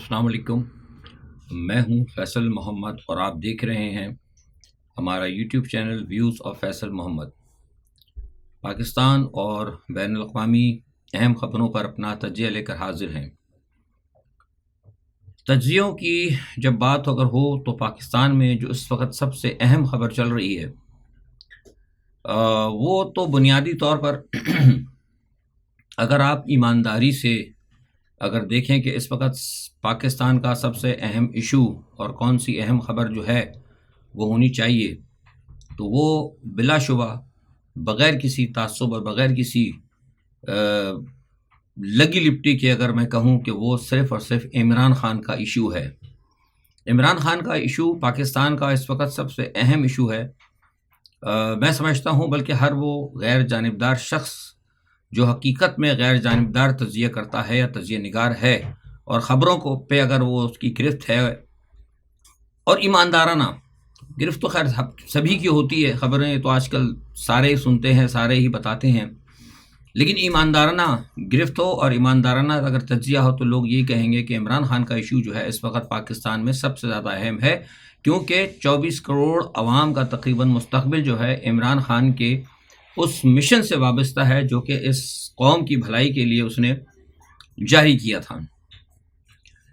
السلام علیکم، میں ہوں فیصل محمد اور آپ دیکھ رہے ہیں ہمارا YouTube channel views of Faisal Muhammad. Pakistan اور بین الاقوامی اہم خبروں پر اپنا تجزیہ لے کر حاضر ہیں۔ تجزیوں کی جب بات اگر ہو تو پاکستان میں جو اس وقت سب سے اہم خبر چل رہی ہے وہ تو بنیادی طور پر اگر آپ ایمانداری سے اگر دیکھیں کہ اس وقت پاکستان کا سب سے اہم ایشو اور کون سی اہم خبر جو ہے وہ ہونی چاہیے، تو وہ بلا شبہ بغیر کسی تعصب اور بغیر کسی لگی لپٹی کے اگر میں کہوں کہ وہ صرف اور صرف عمران خان کا ایشو ہے۔ عمران خان کا ایشو پاکستان کا اس وقت سب سے اہم ایشو ہے۔ میں سمجھتا ہوں بلکہ ہر وہ غیر جانبدار شخص جو حقیقت میں غیر جانبدار تجزیہ کرتا ہے یا تجزیہ نگار ہے اور خبروں کو پہ اگر وہ اس کی گرفت ہے، اور ایماندارانہ گرفت تو خیر سبھی کی ہوتی ہے، خبریں تو آج کل سارے ہی سنتے ہیں، سارے ہی بتاتے ہیں، لیکن ایماندارانہ گرفت ہو اور ایماندارانہ اگر تجزیہ ہو تو لوگ یہی کہیں گے کہ عمران خان کا ایشو جو ہے اس وقت پاکستان میں سب سے زیادہ اہم ہے، کیونکہ 24 کروڑ عوام کا تقریباً مستقبل جو ہے عمران خان کے اس مشن سے وابستہ ہے جو کہ اس قوم کی بھلائی کے لیے اس نے جاری کیا تھا۔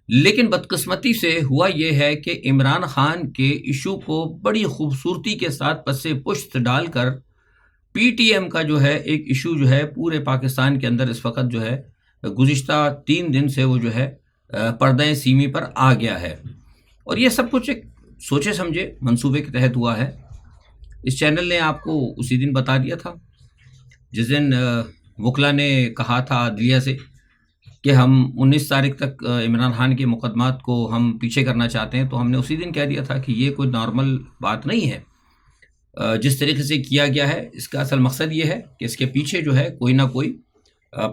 لیکن بدقسمتی سے ہوا یہ ہے کہ عمران خان کے ایشو کو بڑی خوبصورتی کے ساتھ پس پشت ڈال کر پی ٹی ایم کا جو ہے ایک ایشو جو ہے پورے پاکستان کے اندر اس وقت جو ہے گزشتہ 3 دن سے وہ جو ہے پردہ سیمی پر آ گیا ہے، اور یہ سب کچھ ایک سوچے سمجھے منصوبے کے تحت ہوا ہے۔ اس چینل نے آپ کو اسی دن بتا دیا تھا جس دن وکلا نے کہا تھا عدلیہ سے کہ ہم 19 تاریخ تک عمران خان کے مقدمات کو ہم پیچھے کرنا چاہتے ہیں، تو ہم نے اسی دن کہہ دیا تھا کہ یہ کوئی نارمل بات نہیں ہے۔ جس طریقے سے کیا گیا ہے اس کا اصل مقصد یہ ہے کہ اس کے پیچھے جو ہے کوئی نہ کوئی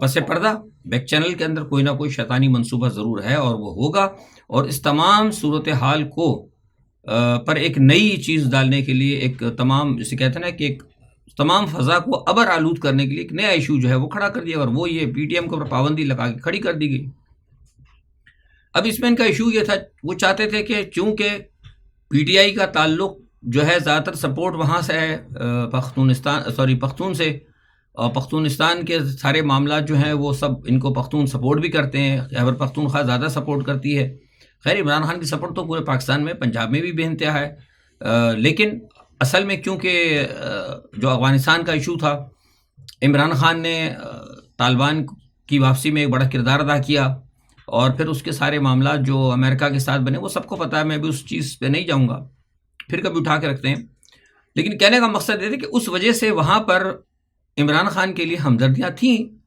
پس پردہ بیک چینل کے اندر کوئی نہ کوئی شیطانی منصوبہ ضرور ہے، اور وہ ہوگا، اور اس تمام صورتحال کو پر ایک نئی چیز ڈالنے کے لیے ایک تمام جسے کہتے ہیں نا کہ ایک تمام فضا کو ابر آلود کرنے کے لیے ایک نیا ایشو جو ہے وہ کھڑا کر دیا، اور وہ یہ پی ٹی ایم کے اوپر پابندی لگا کے کھڑی کر دی گئی۔ اب اس میں ان کا ایشو یہ تھا، وہ چاہتے تھے کہ چونکہ پی ٹی آئی کا تعلق جو ہے زیادہ تر سپورٹ وہاں سے ہے پختون سے، اور پختونستان کے سارے معاملات جو ہیں وہ سب ان کو پختون سپورٹ بھی کرتے ہیں، خیبر پختونخوا زیادہ سپورٹ کرتی ہے۔ خیر عمران خان کی سپورٹ تو پورے پاکستان میں، پنجاب میں بھی بے انتہا ہے، لیکن اصل میں کیونکہ جو افغانستان کا ایشو تھا، عمران خان نے طالبان کی واپسی میں ایک بڑا کردار ادا کیا، اور پھر اس کے سارے معاملات جو امریکہ کے ساتھ بنے وہ سب کو پتہ ہے، میں بھی اس چیز پہ نہیں جاؤں گا، پھر کبھی اٹھا کے رکھتے ہیں، لیکن کہنے کا مقصد یہ تھا کہ اس وجہ سے وہاں پر عمران خان کے لیے ہمدردیاں تھیں۔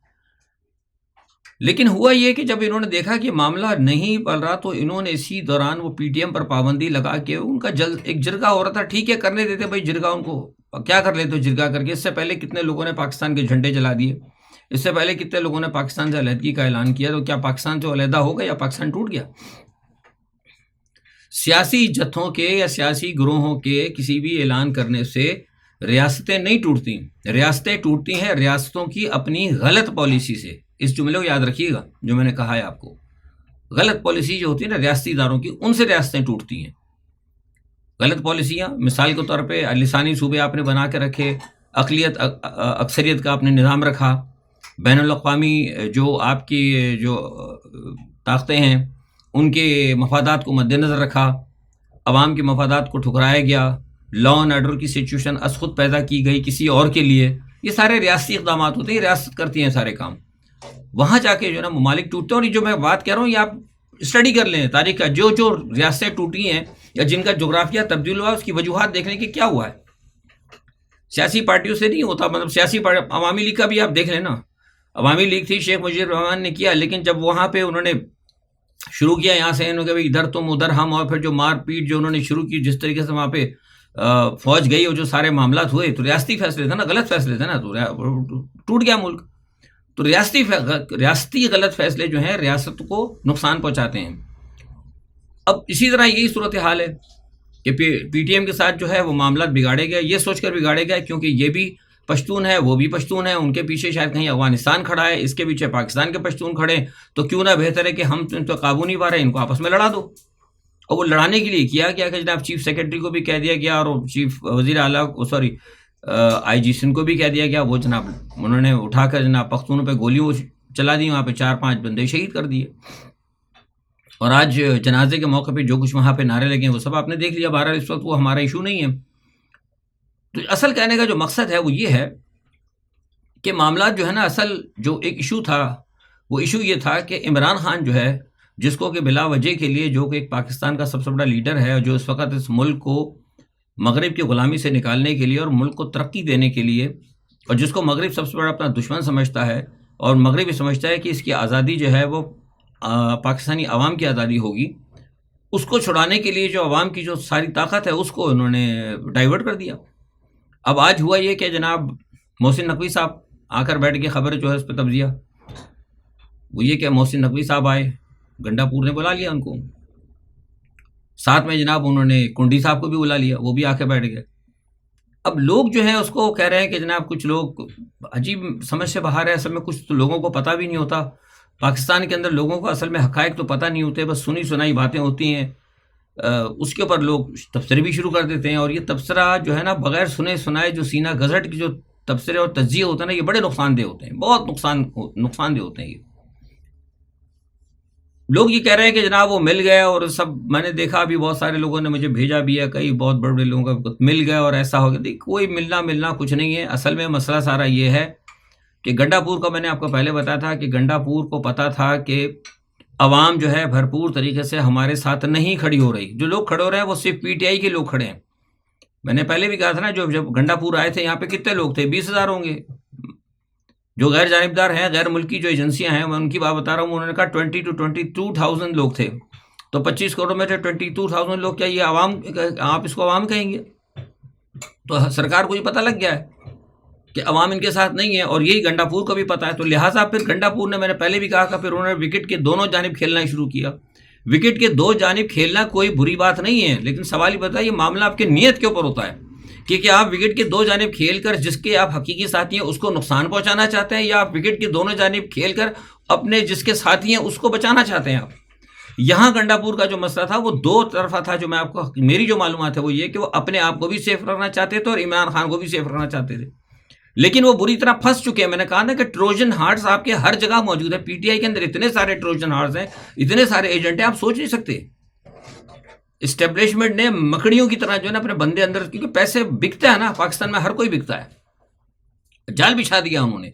لیکن ہوا یہ کہ جب انہوں نے دیکھا کہ معاملہ نہیں پل رہا تو انہوں نے اسی دوران وہ پی ٹی ایم پر پابندی لگا کے ان کا ایک جرگہ ہو رہا تھا، ٹھیک ہے کرنے دیتے بھائی جرگہ، ان کو کیا کر لیتے جرگہ کر کے۔ اس سے پہلے کتنے لوگوں نے پاکستان کے جھنڈے جلا دیے، اس سے پہلے کتنے لوگوں نے پاکستان سے علیحدگی کا اعلان کیا، تو کیا پاکستان سے علیحدہ ہو گیا یا پاکستان ٹوٹ گیا؟ سیاسی جتھوں کے یا سیاسی گروہوں کے کسی بھی اعلان کرنے سے ریاستیں نہیں ٹوٹتی، ریاستیں ٹوٹتی ہیں ریاستوں کی اپنی غلط پالیسی سے۔ اس جملے کو یاد رکھیے گا جو میں نے کہا ہے آپ کو، غلط پالیسی جو ہوتی ہے نا ریاستی اداروں کی، ان سے ریاستیں ٹوٹتی ہیں۔ غلط پالیسیاں مثال کے طور پہ لسانی صوبے آپ نے بنا کے رکھے، اقلیت اکثریت کا آپ نے نظام رکھا، بین الاقوامی جو آپ کی جو طاقتیں ہیں ان کے مفادات کو مد نظر رکھا، عوام کے مفادات کو ٹھکرایا گیا، لا اینڈ آرڈر کی سچویشن از خود پیدا کی گئی کسی اور کے لیے، یہ سارے ریاستی اقدامات ہوتے ہیں، ریاست کرتی ہیں سارے کام۔ وہاں جا کے جو ہے نا ممالک ٹوٹتے ہیں، اور یہ جو میں بات کہہ رہا ہوں یہ آپ اسٹڈی کر لیں تاریخ کا، جو ریاستیں ٹوٹی ہیں یا جن کا جغرافیہ تبدیل ہوا اس کی وجوہات دیکھنے کہ کیا ہوا ہے۔ سیاسی پارٹیوں سے نہیں ہوتا، مطلب سیاسی عوامی لیگ کا بھی آپ دیکھ لیں نا، عوامی لیگ تھی، شیخ مجیب الرحمان نے کیا، لیکن جب وہاں پہ انہوں نے شروع کیا یہاں سے انہوں نے کہ ادھر تم ادھر ہم، اور پھر جو مار پیٹ جو انہوں نے شروع کی، جس طریقے سے وہاں پہ فوج گئی اور جو سارے معاملات ہوئے، تو ریاستی فیصلے تھے نا، غلط فیصلے تھے نا، تو ٹوٹ گیا ملک۔ تو ریاستی غلط فیصلے جو ہیں ریاست کو نقصان پہنچاتے ہیں۔ اب اسی طرح یہی صورتحال ہے کہ پی ٹی ایم کے ساتھ جو ہے وہ معاملات بگاڑے گئے، یہ سوچ کر بگاڑے گئے کیونکہ یہ بھی پشتون ہے وہ بھی پشتون ہے، ان کے پیچھے شاید کہیں افغانستان کھڑا ہے، اس کے پیچھے پاکستان کے پشتون کھڑے ہیں، تو کیوں نہ بہتر ہے کہ ہم تو قابو نہیں پا رہے، ان کو آپس میں لڑا دو۔ اور وہ لڑانے کے لیے کیا گیا کہ جناب چیف سیکرٹری کو بھی کہہ دیا گیا اور چیف وزیر اعلیٰ سوری آئی جی سندھ کو بھی کہہ دیا گیا، وہ جناب انہوں نے اٹھا کر جناب پختونوں پہ گولیوں چلا دی، وہاں پہ 4-5 بندے شہید کر دیے۔ اور آج جنازے کے موقع پہ جو کچھ وہاں پہ نعرے لگے ہیں وہ سب آپ نے دیکھ لیا۔ بہرحال اس وقت وہ ہمارا ایشو نہیں ہے۔ تو اصل کہنے کا جو مقصد ہے وہ یہ ہے کہ معاملات جو ہے نا، اصل جو ایک ایشو تھا وہ ایشو یہ تھا کہ عمران خان جو ہے، جس کو کہ بلا وجہ کے لیے، جو کہ ایک پاکستان کا سب سے بڑا لیڈر ہے، جو اس وقت اس ملک کو مغرب کی غلامی سے نکالنے کے لیے اور ملک کو ترقی دینے کے لیے، اور جس کو مغرب سب سے بڑا اپنا دشمن سمجھتا ہے، اور مغرب یہ سمجھتا ہے کہ اس کی آزادی جو ہے وہ پاکستانی عوام کی آزادی ہوگی، اس کو چھڑانے کے لیے جو عوام کی جو ساری طاقت ہے اس کو انہوں نے ڈائیورٹ کر دیا۔ اب آج ہوا یہ کہ جناب محسن نقوی صاحب آ کر بیٹھ کے خبر جو ہے اس پہ تبصرہ، وہ یہ کہ محسن نقوی صاحب آئے، گنڈا پور نے بلا لیا ان کو، ساتھ میں جناب انہوں نے کنڈی صاحب کو بھی بلا لیا، وہ بھی آ کے بیٹھ گئے۔ اب لوگ جو ہیں اس کو کہہ رہے ہیں کہ جناب کچھ لوگ عجیب سمجھ سے باہر ہے، اصل میں کچھ تو لوگوں کو پتہ بھی نہیں ہوتا، پاکستان کے اندر لوگوں کو اصل میں حقائق تو پتہ نہیں ہوتے، بس سنی سنائی باتیں ہوتی ہیں، اس کے اوپر لوگ تبصرے بھی شروع کر دیتے ہیں، اور یہ تبصرہ جو ہے نا بغیر سنے سنائے جو سینہ گزٹ کی جو تبصرے اور تجزیے ہوتے ہیں نا، یہ بڑے نقصان دہ ہوتے ہیں، بہت نقصان دہ ہوتے ہیں۔ یہ لوگ یہ کہہ رہے ہیں کہ جناب وہ مل گئے، اور سب میں نے دیکھا بھی بہت سارے لوگوں نے مجھے بھیجا بھی ہے، کئی بہت بڑے لوگوں کا مل گئے اور ایسا ہو گیا۔ دیکھ کوئی ملنا کچھ نہیں ہے، اصل میں مسئلہ سارا یہ ہے کہ گنڈا پور کا میں نے آپ کو پہلے بتایا تھا کہ گنڈا پور کو پتا تھا کہ عوام جو ہے بھرپور طریقے سے ہمارے ساتھ نہیں کھڑی ہو رہی، جو لوگ کھڑے ہو رہے ہیں وہ صرف پی ٹی آئی کے لوگ کھڑے ہیں۔ میں نے پہلے بھی کہا تھا نا، جب گنڈا پور آئے تھے یہاں پہ کتنے لوگ تھے؟ 20,000 ہوں گے۔ جو غیر جانبدار ہیں، غیر ملکی جو ایجنسیاں ہیں، میں ان کی بات بتا رہا ہوں، انہوں نے کہا 20 to 22,000 لوگ تھے، تو 25 کروڑ میں سے 22,000 لوگ، کیا یہ عوام، آپ اس کو عوام کہیں گے؟ تو سرکار کو یہ پتہ لگ گیا ہے کہ عوام ان کے ساتھ نہیں ہے، اور یہی گنڈا پور کو بھی پتہ ہے، تو لہٰذا پھر گنڈا پور نے، میں نے پہلے بھی کہا کہ پھر انہوں نے وکٹ کے دونوں جانب کھیلنا شروع کیا۔ وکٹ کے دو جانب کھیلنا کوئی بری بات نہیں ہے، لیکن سوال یہ بتائیے یہ معاملہ آپ کی نیت کے اوپر ہوتا ہے کہ کیا آپ وکٹ کے دو جانب کھیل کر جس کے آپ حقیقی ساتھی ہیں اس کو نقصان پہنچانا چاہتے ہیں، یا آپ وکٹ کے دونوں جانب کھیل کر اپنے جس کے ساتھی ہیں اس کو بچانا چاہتے ہیں آپ؟ یہاں گنڈا پور کا جو مسئلہ تھا وہ دو طرفہ تھا، جو میں آپ کو، میری جو معلومات ہے وہ یہ کہ وہ اپنے آپ کو بھی سیف رکھنا چاہتے تھے اور عمران خان کو بھی سیف رکھنا چاہتے تھے، لیکن وہ بری طرح پھنس چکے ہیں۔ میں نے کہا نا کہ ٹروجن ہارٹس آپ کے ہر جگہ موجود ہے، پی ٹی آئی کے اندر اتنے سارے ٹروجن ہارٹس ہیں، اتنے سارے ایجنٹ ہیں، آپ سوچ نہیں سکتے۔ اسٹیبلشمنٹ نے مکڑیوں کی طرح جو ہے نا اپنے بندے اندر، کیونکہ پیسے بکتا ہے نا، پاکستان میں ہر کوئی بکتا ہے، جال بچھا دیا انہوں نے۔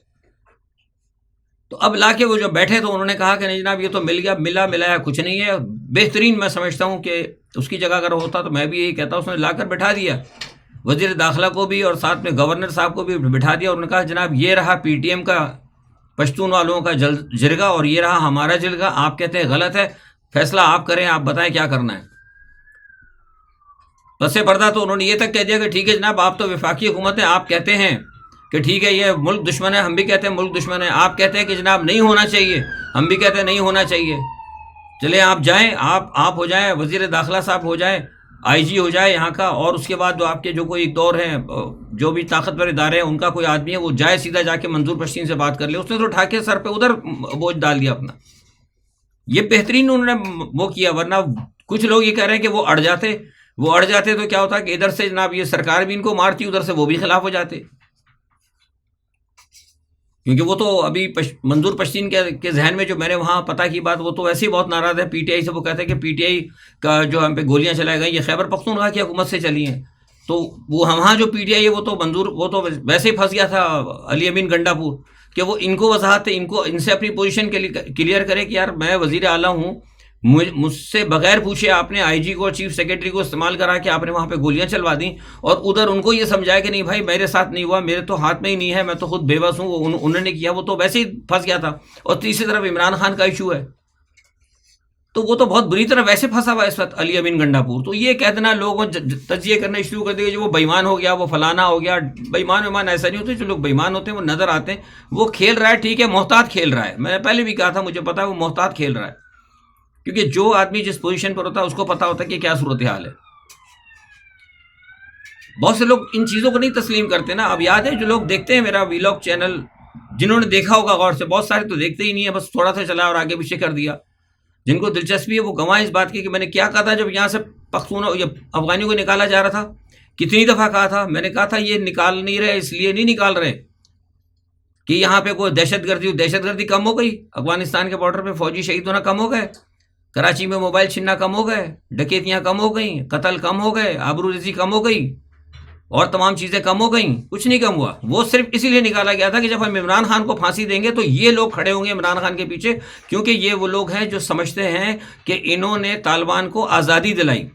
تو اب لا کے وہ جو بیٹھے تو انہوں نے کہا کہ نہیں جناب یہ تو مل گیا، ملایا کچھ نہیں ہے۔ بہترین میں سمجھتا ہوں کہ اس کی جگہ اگر ہوتا تو میں بھی یہی کہتا، اس نے لا کر بٹھا دیا وزیر داخلہ کو بھی اور ساتھ میں گورنر صاحب کو بھی بٹھا دیا، اور انہوں نے کہا جناب یہ رہا پی ٹی ایم کا، پشتون والوں کا جرگہ، اور یہ رہا ہمارا جرگہ، آپ کہتے ہیں غلط ہے، فیصلہ آپ کریں، آپ بتائیں کیا کرنا ہے۔ پس پردہ تو انہوں نے یہ تک کہہ دیا کہ ٹھیک ہے جناب آپ تو وفاقی حکومت ہے، آپ کہتے ہیں کہ ٹھیک ہے یہ ملک دشمن ہے، ہم بھی کہتے ہیں ملک دشمن ہے، آپ کہتے ہیں کہ جناب نہیں ہونا چاہیے، ہم بھی کہتے ہیں نہیں ہونا چاہیے، چلیں آپ جائیں، آپ ہو جائیں وزیر داخلہ صاحب، ہو جائیں آئی جی، ہو جائے یہاں کا، اور اس کے بعد جو آپ کے جو کوئی دور ہیں، جو بھی طاقتور ادارے ہیں، ان کا کوئی آدمی ہے وہ جائے سیدھا جا کے منظور پشتین سے بات کر لے۔ اس نے تو اٹھا کے سر پہ ادھر بوجھ ڈال دیا اپنا، یہ بہترین انہوں نے وہ کیا۔ ورنہ کچھ لوگ یہ کہہ رہے ہیں کہ وہ اڑ جاتے تو کیا ہوتا کہ ادھر سے جناب یہ سرکار بھی ان کو مارتی، ادھر سے وہ بھی خلاف ہو جاتے، کیونکہ وہ تو ابھی منظور پشتین کے ذہن میں جو میں نے وہاں پتہ کی بات، وہ تو ویسے ہی بہت ناراض ہے پی ٹی آئی سے۔ وہ کہتے ہیں کہ پی ٹی آئی کا جو ہم پہ گولیاں چلائی گئی یہ خیبر پختونخوا کی حکومت سے چلی ہیں، تو وہ وہاں جو پی ٹی آئی ہے وہ تو ویسے ہی پھنس گیا تھا علی امین گنڈا پور، کہ وہ ان کو وضاحت ہے، ان سے اپنی پوزیشن کلیئر کرے کہ یار میں وزیر اعلیٰ ہوں، مجھ سے بغیر پوچھے آپ نے آئی جی کو اور چیف سیکرٹری کو استعمال کرا کہ آپ نے وہاں پہ گولیاں چلوا دیں، اور ادھر ان کو یہ سمجھایا کہ نہیں بھائی میرے ساتھ نہیں ہوا، میرے تو ہاتھ میں ہی نہیں ہے، میں تو خود بے بس ہوں، انہوں نے کیا، وہ تو ویسے ہی پھنس گیا تھا۔ اور تیسری طرف عمران خان کا ایشو ہے، تو وہ تو بہت بری طرح ویسے پھنسا ہوا ہے اس وقت علی امین گنڈا پور۔ تو یہ کہہ دینا لوگوں تجزیے کرنے شروع کر دیے جو وہ بےمان ہو گیا، وہ فلانا ہو گیا، بےمان ایسا نہیں ہوتے، جو لوگ بےمان ہوتے ہیں وہ نظر آتے ہیں، وہ کھیل رہا ہے، ٹھیک ہے محتاط کھیل رہا ہے، میں نے پہلے بھی کہا تھا مجھے پتا ہے وہ محتاط کھیل رہا ہے، کیونکہ جو آدمی جس پوزیشن پر ہوتا ہے اس کو پتا ہوتا ہے کہ کیا صورتحال ہے۔ بہت سے لوگ ان چیزوں کو نہیں تسلیم کرتے نا. اب یاد ہے جو لوگ دیکھتے ہیں میرا ویلاگ چینل، جنہوں نے دیکھا ہوگا غور سے، بہت سارے تو دیکھتے ہی نہیں ہے، بس تھوڑا سا چلا اور آگے پیچھے کر دیا. جن کو دلچسپی ہے وہ گوائیں اس بات کی کہ میں نے کیا کہا تھا جب یہاں سے پختونوں یا افغانیوں کو نکالا جا رہا تھا. کتنی دفعہ کہا تھا میں نے، کہا تھا یہ نکال نہیں رہے اس لیے نہیں نکال رہے کہ یہاں پہ کوئی دہشت گردی کم ہو گئی. افغانستان کے بارڈر پہ فوجی شہید ہونا کم ہو گئے، کراچی میں موبائل چھیننا کم ہو گئے، ڈکیتیاں کم ہو گئیں، قتل کم ہو گئے، آبروریزی کم ہو گئی، اور تمام چیزیں کم ہو گئیں. کچھ نہیں کم ہوا. وہ صرف اسی لیے نکالا گیا تھا کہ جب ہم عمران خان کو پھانسی دیں گے تو یہ لوگ کھڑے ہوں گے عمران خان کے پیچھے، کیونکہ یہ وہ لوگ ہیں جو سمجھتے ہیں کہ انہوں نے طالبان کو آزادی دلائی.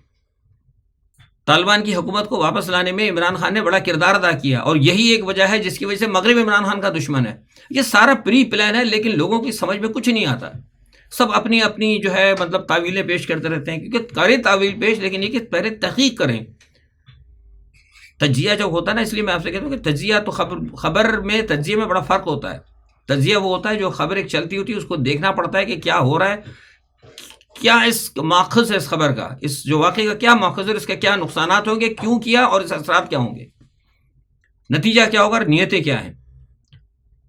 طالبان کی حکومت کو واپس لانے میں عمران خان نے بڑا کردار ادا کیا، اور یہی ایک وجہ ہے جس کی وجہ سے مغرب عمران خان کا دشمن ہے. یہ سارا پری پلان ہے، لیکن لوگوں کی سمجھ میں کچھ نہیں آتا. سب اپنی اپنی جو ہے مطلب تعویلیں پیش کرتے رہتے ہیں، کیونکہ کریں تعویل پیش، لیکن یہ کہ پہلے تحقیق کریں. تجزیہ جب ہوتا ہے نا، اس لیے میں آپ سے کہتا ہوں کہ تجزیہ تو خبر میں تجزیے میں بڑا فرق ہوتا ہے. تجزیہ وہ ہوتا ہے جو خبر ایک چلتی ہوتی ہے، اس کو دیکھنا پڑتا ہے کہ کیا ہو رہا ہے، کیا اس ماخذ ہے اس خبر کا، اس جو واقعے کا کیا ماخذ ہے، اس کے کیا نقصانات ہوں گے، کیوں کیا، اور اس اثرات کیا ہوں گے، نتیجہ کیا ہوگا، نیتیں کیا ہیں.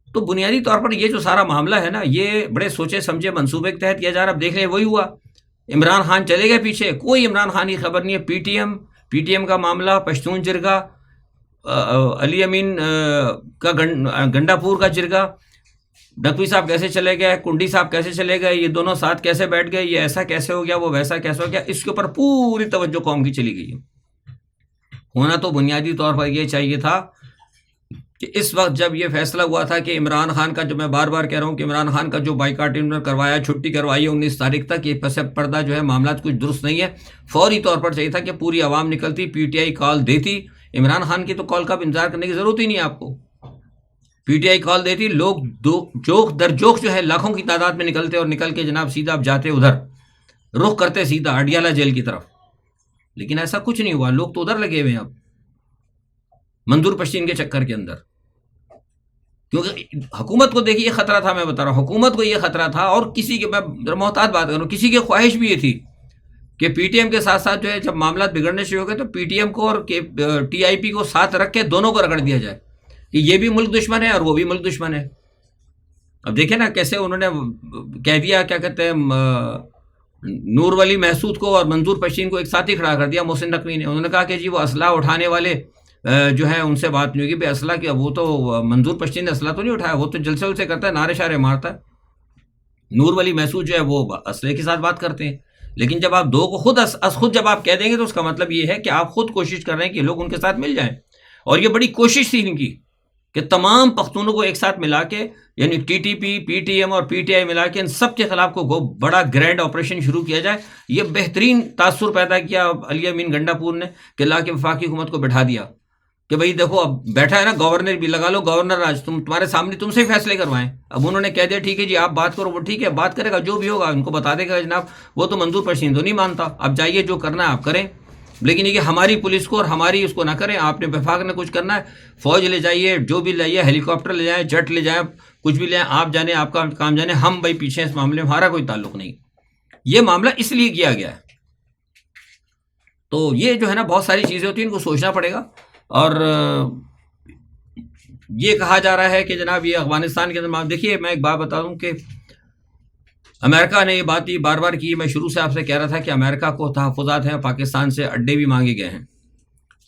تو بنیادی طور پر یہ جو سارا معاملہ ہے نا، یہ بڑے سوچے سمجھے منصوبے کے تحت کیا جا رہا. اب دیکھ لیں وہی ہوا، عمران خان چلے گئے پیچھے، کوئی عمران خان کی خبر نہیں ہے. پی ٹی ایم کا معاملہ، پشتون جرگہ، علی امین کا گنڈا پور کا جرگہ، نقوی صاحب کیسے چلے گئے، کنڈی صاحب کیسے چلے گئے، یہ دونوں ساتھ کیسے بیٹھ گئے، یہ ایسا کیسے ہو گیا، وہ ویسا کیسے ہو گیا. اس کے اوپر پوری توجہ قوم کی چلی گئی ہے. ہونا تو بنیادی طور پر یہ چاہیے تھا کہ اس وقت جب یہ فیصلہ ہوا تھا کہ عمران خان کا، جو میں بار بار کہہ رہا ہوں کہ عمران خان کا جو بائیکاٹ انہوں نے کروایا، چھٹی کروائی ہے 19 تاریخ تک، یہ پس پردہ جو ہے معاملات کچھ درست نہیں ہے. فوری طور پر چاہیے تھا کہ پوری عوام نکلتی، پی ٹی آئی کال دیتی. عمران خان کی تو کال کا انتظار کرنے کی ضرورت ہی نہیں ہے آپ کو. پی ٹی آئی کال دیتی، لوگ جوک در جوک جو ہے لاکھوں کی تعداد میں نکلتے، اور نکل کے جناب سیدھا آپ جاتے ادھر، رخ کرتے سیدھا اڈیالہ جیل کی طرف. لیکن ایسا کچھ نہیں ہوا، لوگ تو ادھر لگے ہوئے ہیں اب منظور پشتین کے چکر کے اندر. کیونکہ حکومت کو دیکھیے یہ خطرہ تھا، میں بتا رہا ہوں حکومت کو یہ خطرہ تھا، اور کسی کے، میں محتاط بات کروں، کسی کی خواہش بھی یہ تھی کہ پی ٹی ایم کے ساتھ ساتھ جو ہے جب معاملات بگڑنے شروع ہو گئے تو پی ٹی ایم کو اور ٹی آئی پی کو ساتھ رکھ کے دونوں کو رگڑ دیا جائے کہ یہ بھی ملک دشمن ہے اور وہ بھی ملک دشمن ہے. اب دیکھیں نا کیسے انہوں نے کہہ دیا، کیا کہتے ہیں، نور ولی محسود کو اور منظور پشتین کو ایک ساتھ ہی کھڑا کر دیا محسن نقوی نے. انہوں نے کہا کہ جی وہ اسلحہ اٹھانے والے جو ہے ان سے بات نہیں ہوگی. بھائی اسلحہ کیا، وہ تو منظور پشتین نے اسلحہ تو نہیں اٹھایا، وہ تو جلسے ولسے کرتا ہے، نعرے شارے مارتا ہے. نور ولی محسود جو ہے وہ اسلحے کے ساتھ بات کرتے ہیں. لیکن جب آپ دو کو خود جب آپ کہہ دیں گے تو اس کا مطلب یہ ہے کہ آپ خود کوشش کر رہے ہیں کہ لوگ ان کے ساتھ مل جائیں. اور یہ بڑی کوشش تھی ان کی کہ تمام پختونوں کو ایک ساتھ ملا کے، یعنی T T P, P T M اور پی ٹی آئی ملا کے ان سب کے خلاف کو بڑا گرینڈ آپریشن شروع کیا جائے. یہ بہترین تاثر پیدا کیا علی امین گنڈا پور نے کہ لا کے وفاقی حکومت کو بٹھا دیا کہ بھئی دیکھو اب بیٹھا ہے نا گورنر بھی، لگا لو گورنر آج تمہارے سامنے، تم سے ہی فیصلے کروائیں. اب انہوں نے کہہ دیا ٹھیک ہے جی آپ بات کرو، وہ ٹھیک ہے بات کرے گا، جو بھی ہوگا ان کو بتا دے گا جناب وہ تو منظور پشتین تو نہیں مانتا، اب جائیے جو کرنا ہے آپ کریں، لیکن یہ کہ ہماری پولیس کو اور ہماری اس کو نہ کریں. آپ نے وفاق نے کچھ کرنا ہے، فوج لے جائیے، جو بھی لائیے، ہیلی کاپٹر لے جائیں، جٹ لے جائیں، کچھ بھی لے جائیں، آپ جانے، آپ کا کام جانے، ہم بھائی پیچھے اس معاملے میں ہمارا کوئی تعلق نہیں. یہ معاملہ اس لیے کیا گیا ہے. تو یہ جو ہے نا بہت ساری چیزیں ہوتی ہیں، ان کو سوچنا پڑے گا. اور یہ کہا جا رہا ہے کہ جناب یہ افغانستان کے اندر، دیکھیے میں ایک بات بتا دوں کہ امریکہ نے یہ بات بار بار کی. میں شروع سے آپ سے کہہ رہا تھا کہ امریکہ کو تحفظات ہیں، پاکستان سے اڈے بھی مانگے گئے ہیں،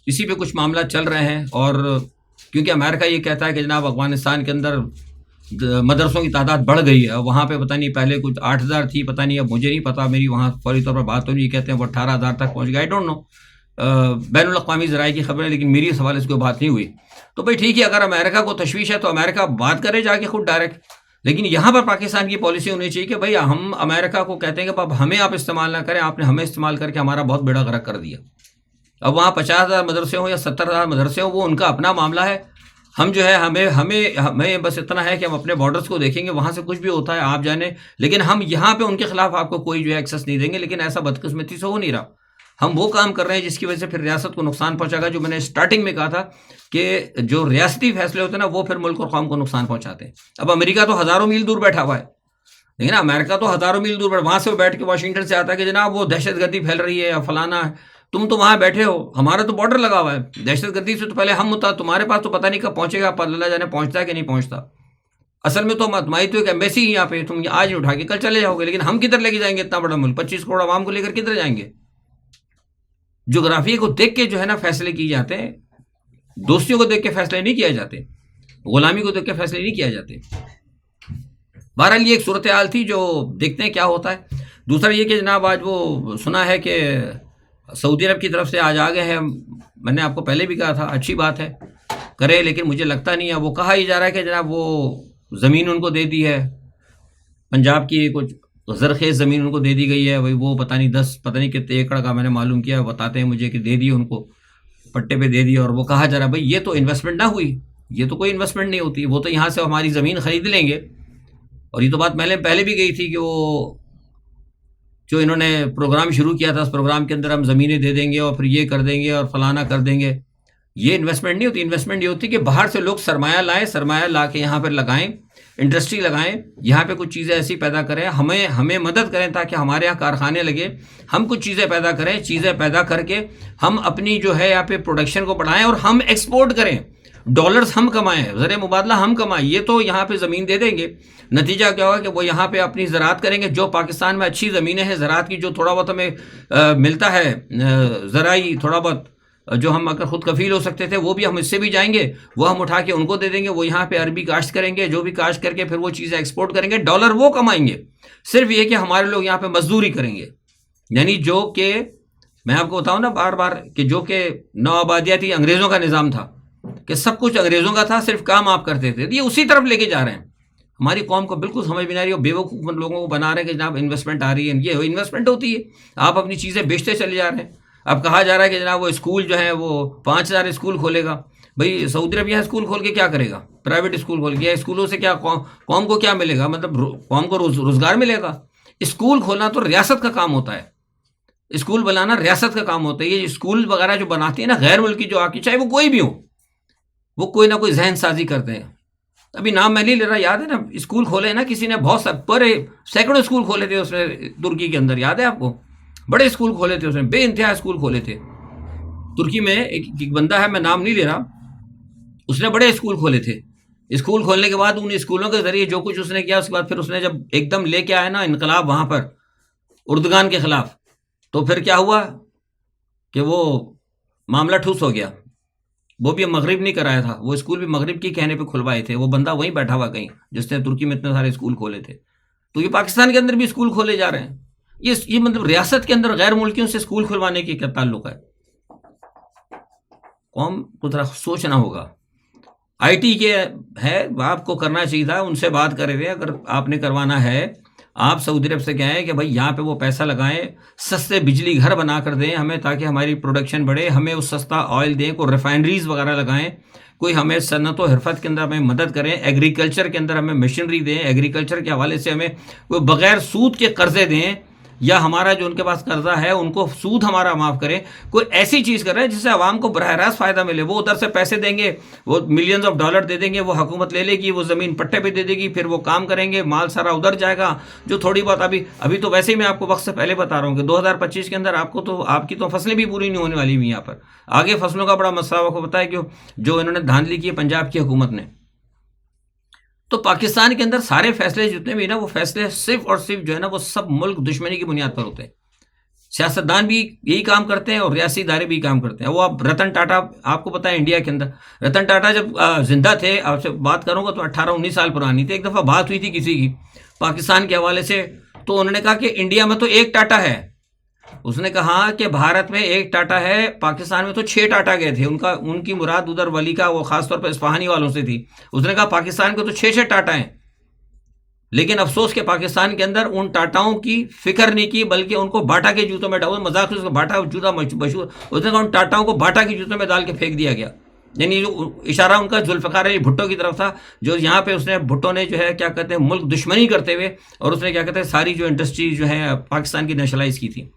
اسی پہ کچھ معاملات چل رہے ہیں. اور کیونکہ امریکہ یہ کہتا ہے کہ جناب افغانستان کے اندر مدرسوں کی تعداد بڑھ گئی ہے، وہاں پہ پتہ نہیں پہلے کچھ 8,000 تھی، پتہ نہیں، اب مجھے نہیں پتا، میری وہاں فوری طور پر بات تو نہیں، کہتے ہیں وہ 18,000 تک پہنچ گیا. آئی ڈونٹ نو، بین الاقوامی ذرائع کی خبر ہے، لیکن میری اس حوالے سے کوئی بات نہیں ہوئی. تو بھائی ٹھیک ہے، اگر امریکہ کو تشویش ہے تو امریکہ بات کرے جا کے خود ڈائریکٹ. لیکن یہاں پر پاکستان کی پالیسی ہونی چاہیے کہ بھائی ہم امریکہ کو کہتے ہیں کہ اب ہمیں آپ استعمال نہ کریں، آپ نے ہمیں استعمال کر کے ہمارا بہت بیڑا غرق کر دیا. اب وہاں 50,000 مدرسے ہوں یا 70,000 مدرسے ہوں، وہ ان کا اپنا معاملہ ہے. ہم جو ہے ہمیں بس اتنا ہے کہ ہم اپنے بارڈرز کو دیکھیں گے، وہاں سے کچھ بھی ہوتا ہے آپ جانے، لیکن ہم یہاں پہ ان کے خلاف آپ کو کوئی جو ہے ایکسس نہیں دیں گے. لیکن ایسا بدقسمتی سے ہو نہیں رہا. ہم وہ کام کر رہے ہیں جس کی وجہ سے پھر ریاست کو نقصان پہنچا گا. جو میں نے اسٹارٹنگ میں کہا تھا کہ جو ریاستی فیصلے ہوتے ہیں نا وہ پھر ملک اور قوم کو نقصان پہنچاتے ہیں. اب امریکہ تو ہزاروں میل دور بیٹھا ہوا ہے، لیکن امریکہ تو ہزاروں میل دور بیٹھا، وہاں سے بیٹھ کے واشنگٹن سے آتا ہے کہ جناب وہ دہشت گردی پھیل رہی ہے یا فلانا ہے. تم تو وہاں بیٹھے ہو، ہمارا تو بارڈر لگا ہوا ہے، دہشت گردی سے تو پہلے ہم ہوتا، تمہارے پاس تو پتہ نہیں کب پہنچے گا، اللہ جانے پہنچتا ہے کہ نہیں پہنچتا۔ اصل میں تو تمہاری تو ایک ایمبیسی ہی یہاں پہ، تم آج نہیں اٹھا کے کل چلے جاؤ گے، لیکن ہم کدھر لے کے جائیں گے اتنا بڑا ملک، 25 کروڑ عوام کو لے کر کدھر جائیں گے؟ جغرافیے کو دیکھ کے جو ہے نا فیصلے کیے جاتے ہیں، دوستیوں کو دیکھ کے فیصلے نہیں کیے جاتے، غلامی کو دیکھ کے فیصلے نہیں کیا جاتے۔ بہرحال یہ ایک صورتحال تھی، جو دیکھتے ہیں کیا ہوتا ہے۔ دوسرا یہ کہ جناب آج وہ سنا ہے کہ سعودی عرب کی طرف سے آج آ گئے ہیں، میں نے آپ کو پہلے بھی کہا تھا اچھی بات ہے کرے، لیکن مجھے لگتا نہیں ہے، وہ کہا ہی جا رہا ہے کہ جناب وہ زمین ان کو دے دی ہے، پنجاب کی کچھ زرخیز زمین ان کو دے دی گئی ہے، وہی وہ پتہ نہیں 10 پتہ نہیں کتنے ایکڑ کا میں نے معلوم کیا، بتاتے ہیں مجھے کہ دے دی ان کو، پٹے پہ دے دی، اور وہ کہا جا رہا ہے بھائی یہ تو انویسٹمنٹ نہ ہوئی، یہ تو کوئی انویسٹمنٹ نہیں ہوتی، وہ تو یہاں سے ہماری زمین خرید لیں گے۔ اور یہ تو بات پہلے بھی گئی تھی کہ وہ جو انہوں نے پروگرام شروع کیا تھا، اس پروگرام کے اندر ہم زمینیں دے دیں گے اور پھر یہ کر دیں گے اور فلانا کر دیں گے، یہ انویسٹمنٹ نہیں ہوتی۔ انویسٹمنٹ یہ ہوتی کہ باہر سے لوگ سرمایہ لائیں، سرمایہ لا کے یہاں پر لگائیں، انڈسٹری لگائیں، یہاں پہ کچھ چیزیں ایسی پیدا کریں، ہمیں مدد کریں تاکہ ہمارے یہاں کارخانے لگے، ہم کچھ چیزیں پیدا کریں، چیزیں پیدا کر کے ہم اپنی جو ہے یہاں پہ پروڈکشن کو بڑھائیں اور ہم ایکسپورٹ کریں، ڈالرز ہم کمائیں، زر مبادلہ ہم کمائیں۔ یہ تو یہاں پہ زمین دے دیں گے، نتیجہ کیا ہوگا کہ وہ یہاں پہ اپنی زراعت کریں گے، جو پاکستان میں اچھی زمینیں ہیں زراعت کی، جو تھوڑا بہت ہمیں ملتا ہے زرعی، تھوڑا بہت جو ہم اگر خود کفیل ہو سکتے تھے وہ بھی ہم اس سے بھی جائیں گے، وہ ہم اٹھا کے ان کو دے دیں گے، وہ یہاں پہ عربی کاشت کریں گے، جو بھی کاشت کر کے پھر وہ چیزیں ایکسپورٹ کریں گے، ڈالر وہ کمائیں گے۔ صرف یہ کہ ہمارے لوگ یہاں پہ مزدوری کریں گے، یعنی جو کہ میں آپ کو بتاؤں نا بار بار کہ جو کہ نوآبادیاتی انگریزوں کا نظام تھا، کہ سب کچھ انگریزوں کا تھا، صرف کام آپ کرتے تھے، یہ اسی طرف لے کے جا رہے ہیں۔ ہماری قوم کو بالکل سمجھ میں نہیں آ رہی، اور بیوقوف لوگوں کو بنا رہے ہیں کہ جناب انویسٹمنٹ آ رہی ہے، یہ انویسٹمنٹ ہوتی ہے، آپ اپنی چیزیں بیچتے چلے جا رہے ہیں۔ اب کہا جا رہا ہے کہ جناب وہ اسکول جو ہے وہ 5000 اسکول کھولے گا، بھائی سعودی عرب یہاں اسکول کھول کے کیا کرے گا؟ پرائیویٹ اسکول کھول کے، اسکولوں سے کیا قوم کو کیا ملے گا؟ مطلب قوم کو روزگار ملے گا؟ اسکول کھولنا تو ریاست کا کام ہوتا ہے، اسکول بنانا ریاست کا کام ہوتا ہے۔ یہ اسکول وغیرہ جو بناتی ہے نا غیر ملکی جو آ کے، چاہے وہ کوئی بھی ہو، وہ کوئی نہ کوئی ذہن سازی کرتے ہیں۔ ابھی نام میں نہیں لے رہا، یاد ہے نا اسکول کھولے نا کسی نے، بہت بڑے سینکڑوں اسکول کھولے تھے اس نے ترکی کے اندر، یاد ہے آپ کو؟ بڑے اسکول کھولے تھے اس نے، بے انتہا اسکول کھولے تھے ترکی میں۔ ایک بندہ ہے، میں نام نہیں لے رہا، اس نے بڑے اسکول کھولے تھے۔ اسکول کھولنے کے بعد ان اسکولوں کے ذریعے جو کچھ اس نے کیا، اس کے بعد پھر اس نے جب ایک دم لے کے آیا نا انقلاب وہاں پر اردگان کے خلاف، تو پھر کیا ہوا کہ وہ معاملہ ٹھوس ہو گیا۔ وہ بھی مغرب نہیں کرایا تھا، وہ اسکول بھی مغرب کی کہنے پہ کھلوائے تھے، وہ بندہ وہیں بیٹھا ہوا کہیں جس نے ترکی میں اتنے سارے اسکول کھولے تھے۔ تو یہ پاکستان کے اندر بھی اسکول کھولے جا رہے ہیں، یہ مطلب ریاست کے اندر غیر ملکیوں سے اسکول کھلوانے کی کیا تعلق ہے؟ قوم کو ذرا سوچنا ہوگا۔ آئی ٹی کے ہے، آپ کو کرنا چاہیے تھا، ان سے بات کرے تھے، اگر آپ نے کروانا ہے آپ سعودی عرب سے کہیں کہ بھائی یہاں پہ وہ پیسہ لگائیں، سستے بجلی گھر بنا کر دیں ہمیں تاکہ ہماری پروڈکشن بڑھے، ہمیں اس سستا آئل دیں، کوئی ریفائنریز وغیرہ لگائیں، کوئی ہمیں صنعت و حرفت کے اندر ہمیں مدد کریں، ایگریکلچر کے اندر ہمیں مشینری دیں، ایگریکلچر کے حوالے سے ہمیں کوئی بغیر سود کے قرضے دیں، یا ہمارا جو ان کے پاس قرضہ ہے ان کو سود ہمارا معاف کریں، کوئی ایسی چیز کر رہے ہیں جس سے عوام کو براہ راست فائدہ ملے۔ وہ ادھر سے پیسے دیں گے، وہ ملینز آف ڈالر دے دیں گے، وہ حکومت لے لے گی، وہ زمین پٹے پہ دے دے گی، پھر وہ کام کریں گے، مال سارا ادھر جائے گا۔ جو تھوڑی بہت ابھی تو ویسے ہی میں آپ کو وقت سے پہلے بتا رہا ہوں کہ 2025 کے اندر آپ کی تو فصلیں بھی پوری نہیں ہونے والی ہوئی، یہاں پر آگے فصلوں کا بڑا مسئلہ آپ کو پتہ ہے کہ جو انہوں نے دھاندلی کی ہے پنجاب کی حکومت نے۔ تو پاکستان کے اندر سارے فیصلے جتنے بھی نا، وہ فیصلے صرف اور صرف جو ہے نا وہ سب ملک دشمنی کی بنیاد پر ہوتے ہیں۔ سیاستدان بھی یہی کام کرتے ہیں اور ریاستی ادارے بھی کام کرتے ہیں۔ وہ اب رتن ٹاٹا آپ کو پتا ہے انڈیا کے اندر، رتن ٹاٹا جب زندہ تھے، آپ سے بات کروں گا تو 18-19 سال پرانی تھی، ایک دفعہ بات ہوئی تھی کسی کی پاکستان کے حوالے سے، تو انہوں نے کہا کہ انڈیا میں تو ایک ٹاٹا ہے، اس نے کہا کہ بھارت میں ایک ٹاٹا ہے، پاکستان میں تو 6 ٹاٹا گئے تھے، ان کی مراد ادھر ولی کا وہ خاص طور پہ اصفہانی والوں سے تھی۔ اس نے کہا پاکستان کے تو 6 ٹاٹا ہیں، لیکن افسوس کہ پاکستان کے اندر ان ٹاٹاؤں کی فکر نہیں کی، بلکہ ان کو باٹا کے جوتوں میں ڈالا، مذاق سے باٹا جوتا مشہور، اس نے کہا ان ٹاٹاؤں کو باٹا کے جوتوں میں ڈال کے پھینک دیا گیا۔ یعنی جو اشارہ ان کا ذوالفقار علی بھٹو کی طرف تھا، جو یہاں پہ بھٹو نے جو ہے کیا کہتے ہیں ملک دشمنی کرتے ہوئے، اور اس نے کیا کہتے ہیں ساری جو انڈسٹری جو ہے پاکستان کی نیشنلائز کی تھی۔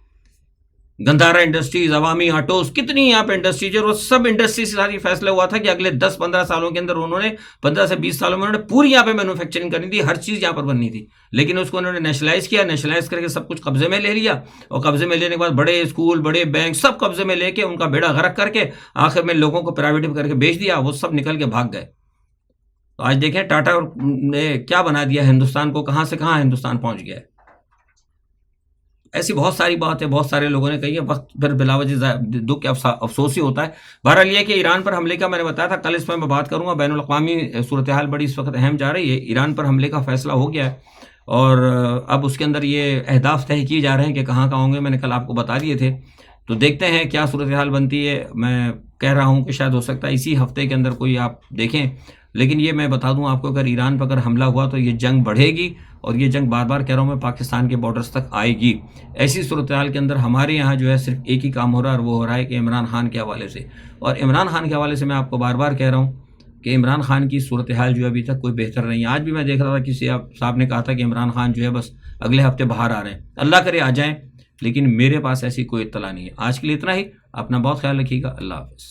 گندھارا انڈسٹریز، عوامی آٹوز، کتنی یہاں پہ انڈسٹریز اور سب انڈسٹری سے ساتھ یہ فیصلہ ہوا تھا کہ اگلے 10-15 سالوں کے اندر انہوں نے 15 سے 20 سالوں میں انہوں نے پوری یہاں پہ مینوفیکچرنگ کرنی تھی، ہر چیز یہاں پر بننی تھی، لیکن اس کو انہوں نے نیشنلائز کیا، نیشنلائز کر کے سب کچھ قبضے میں لے لیا، اور قبضے میں لینے کے بعد بڑے اسکول، بڑے بینک سب قبضے میں لے کے ان کا بیڑا غرق کر کے آخر میں لوگوں کو پرائیویٹ کر کے بیچ دیا، وہ سب نکل کے بھاگ گئے۔ تو آج دیکھیں ٹاٹا نے کیا بنا دیا ہندوستان کو، کہاں سے کہاں ہندوستان پہنچ گیا ہے۔ ایسی بہت ساری باتیں بہت سارے لوگوں نے کہی ہے، وقت پھر بلا وجہ دکھ افسوس ہی ہوتا ہے۔ بہرحال یہ کہ ایران پر حملے کا میں نے بتایا تھا، کل اس میں بات کروں گا۔ بین الاقوامی صورتحال بڑی اس وقت اہم جا رہی ہے، ایران پر حملے کا فیصلہ ہو گیا ہے، اور اب اس کے اندر یہ اہداف طے کیے جا رہے ہیں کہ کہاں کہاں ہوں گے، میں نے کل آپ کو بتا دیے تھے۔ تو دیکھتے ہیں کیا صورتحال بنتی ہے۔ میں کہہ رہا ہوں کہ شاید ہو سکتا ہے اسی ہفتے کے اندر کوئی آپ دیکھیں، لیکن یہ میں بتا دوں آپ کو، اگر ایران پر اگر حملہ ہوا تو یہ جنگ بڑھے گی، اور یہ جنگ بار بار کہہ رہا ہوں میں پاکستان کے بارڈرز تک آئے گی۔ ایسی صورتحال کے اندر ہمارے یہاں جو ہے صرف ایک ہی کام ہو رہا ہے، اور وہ ہو رہا ہے کہ عمران خان کے حوالے سے، اور عمران خان کے حوالے سے میں آپ کو بار بار کہہ رہا ہوں کہ عمران خان کی صورتحال جو ہے ابھی تک کوئی بہتر نہیں ہے۔ آج بھی میں دیکھ رہا تھا کسی صاحب نے کہا تھا کہ عمران خان جو ہے بس اگلے ہفتے باہر آ رہے ہیں، اللہ کرے آ جائیں، لیکن میرے پاس ایسی کوئی اطلاع نہیں ہے۔ آج کے لیے اتنا ہی، اپنا بہت خیال رکھیے گا، اللہ حافظ۔